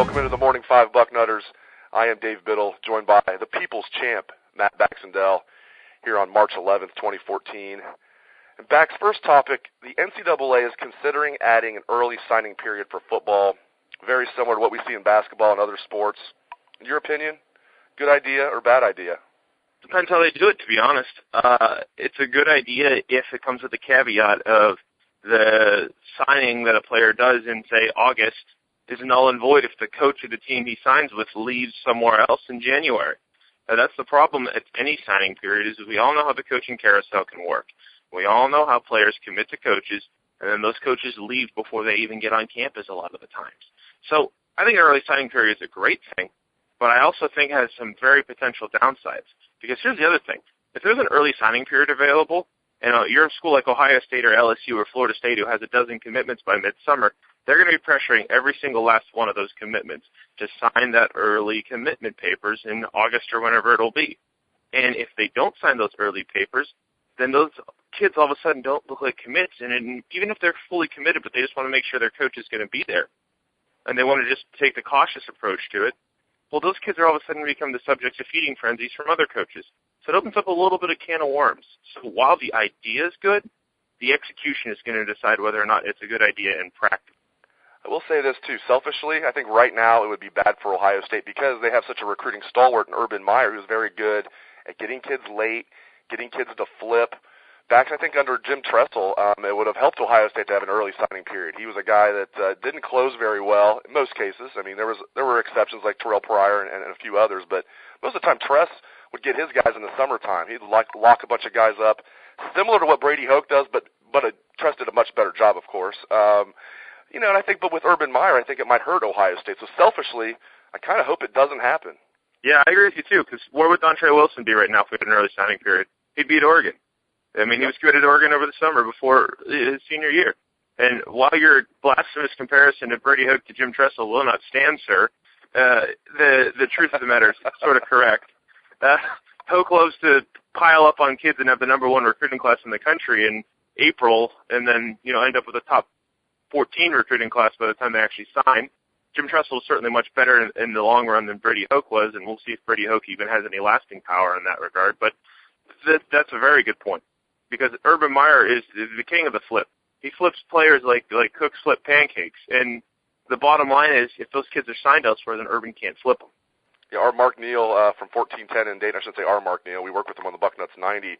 Welcome into the Morning Five Bucknutters. I am Dave Biddle, joined by the People's Champ, Matt Baxendale, here on March 11th, 2014. And Bax, first topic, the NCAA is considering adding an early signing period for football, very similar to what we see in basketball and other sports. In your opinion, good idea or bad idea? Depends how they do it, to be honest. It's a good idea if it comes with the caveat of the signing that a player does in, say, August is null and void if the coach of the team he signs with leaves somewhere else in January. That's the problem at any signing period is we all know how the coaching carousel can work. We all know how players commit to coaches, and then those coaches leave before they even get on campus a lot of the times. So I think an early signing period is a great thing, but I also think it has some very potential downsides. Because here's the other thing. If there's an early signing period available, and you're a school like Ohio State or LSU or Florida State who has a dozen commitments by midsummer, they're going to be pressuring every single last one of those commitments to sign that early commitment papers in August or whenever it'll be. And if they don't sign those early papers, then those kids all of a sudden don't look like commits. And even if they're fully committed, but they just want to make sure their coach is going to be there, and they want to just take the cautious approach to it, well, those kids are all of a sudden become the subjects of feeding frenzies from other coaches. So it opens up a little bit of can of worms. So while the idea is good, the execution is going to decide whether or not it's a good idea in practice. I will say this, too. Selfishly, I think right now it would be bad for Ohio State because they have such a recruiting stalwart in Urban Meyer who's very good at getting kids late, getting kids to flip. Back, I think, under Jim Tressel, it would have helped Ohio State to have an early signing period. He was a guy that didn't close very well in most cases. I mean, there were exceptions like Terrell Pryor and a few others, but most of the time Tress would get his guys in the summertime. He'd lock a bunch of guys up, similar to what Brady Hoke does, but Tress did a much better job, of course. And I think, but with Urban Meyer, I think it might hurt Ohio State. So selfishly, I kind of hope it doesn't happen. Yeah, I agree with you, too, because where would Dontre Wilson be right now if we had an early signing period? He'd be at Oregon. I mean, he was committed to Oregon over the summer before his senior year. And while your blasphemous comparison of Brady Hoke to Jim Tressel will not stand, sir, the truth of the matter is sort of correct. Hoke loves to pile up on kids and have the number one recruiting class in the country in April and then, end up with a top 14 recruiting class by the time they actually sign. Jim Tressel is certainly much better in the long run than Brady Hoke was, and we'll see if Brady Hoke even has any lasting power in that regard. But that's a very good point. Because Urban Meyer is the king of the flip. He flips players like cooks flip pancakes. And the bottom line is, if those kids are signed elsewhere, then Urban can't flip them. Yeah, our Mark Neal from 1410 in Dayton, I shouldn't say our Mark Neal, we work with him on the Bucknuts 90,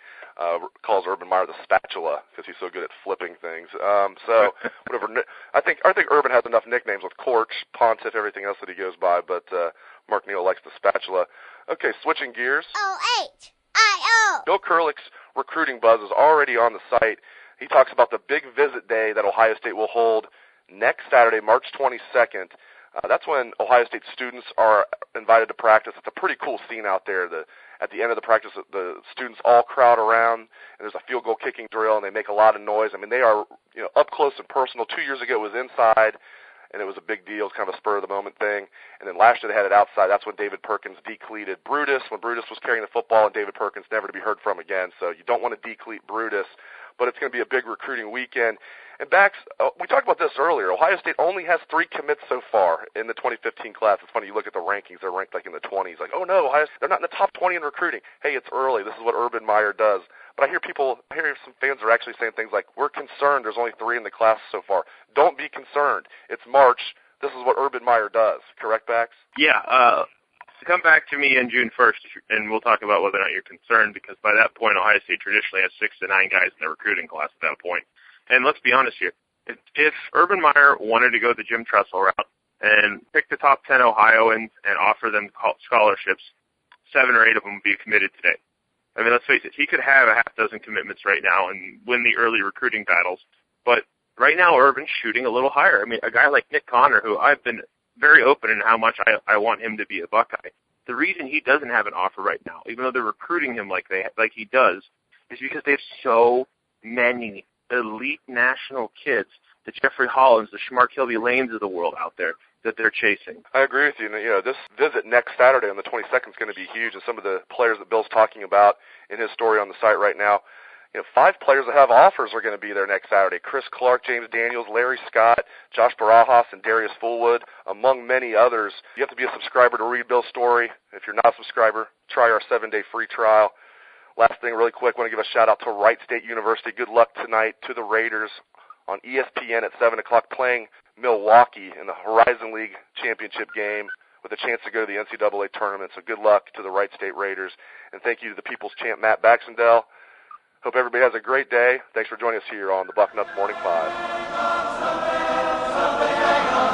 calls Urban Meyer the spatula because he's so good at flipping things. So whatever. I think Urban has enough nicknames with Corch, Pontiff, everything else that he goes by, but Mark Neal likes the spatula. Okay, switching gears. O-H-I-O. Bill Kurlick's recruiting buzz is already on the site. He talks about the big visit day that Ohio State will hold next Saturday, March 22nd. That's when Ohio State students are invited to practice. It's a pretty cool scene out there. At the end of the practice, the students all crowd around, and there's a field goal kicking drill, and they make a lot of noise. I mean, they are up close and personal. 2 years ago, it was inside, and it was a big deal. It's kind of a spur-of-the-moment thing. And then last year, they had it outside. That's when David Perkins decleated Brutus, when Brutus was carrying the football, and David Perkins never to be heard from again. So you don't want to decleat Brutus, but it's going to be a big recruiting weekend. And Bax, we talked about this earlier. Ohio State only has 3 commits so far in the 2015 class. It's funny, you look at the rankings, they're ranked like in the 20s. Like, oh no, they're not in the top 20 in recruiting. Hey, it's early. This is what Urban Meyer does. But I hear some fans are actually saying things like, we're concerned there's only 3 in the class so far. Don't be concerned. It's March. This is what Urban Meyer does. Correct, Bax? Yeah. Come back to me on June 1st, and we'll talk about whether or not you're concerned, because by that point, Ohio State traditionally has 6 to 9 guys in the recruiting class at that point. And let's be honest here. If Urban Meyer wanted to go the Jim Tressel route and pick the top 10 Ohioans and offer them scholarships, 7 or 8 of them would be committed today. I mean, let's face it, he could have a half dozen commitments right now and win the early recruiting battles. But right now, Urban's shooting a little higher. I mean, a guy like Nick Connor, who I've been very open in how much I want him to be a Buckeye. The reason he doesn't have an offer right now, even though they're recruiting him like he does, is because they have so many elite national kids, the Jeffrey Hollands, the Shamar Kilby Lanes of the world out there that they're chasing. I agree with you. And, this visit next Saturday on the 22nd is going to be huge, and some of the players that Bill's talking about in his story on the site right now, 5 players that have offers are going to be there next Saturday. Chris Clark, James Daniels, Larry Scott, Josh Barajas, and Darius Fullwood, among many others. You have to be a subscriber to read Bill's story. If you're not a subscriber, try our 7-day free trial. Last thing really quick, I want to give a shout-out to Wright State University. Good luck tonight to the Raiders on ESPN at 7 o'clock playing Milwaukee in the Horizon League championship game with a chance to go to the NCAA tournament. So good luck to the Wright State Raiders. And thank you to the People's Champ, Matt Baxendale. Hope everybody has a great day. Thanks for joining us here on the Bucknuts Morning 5.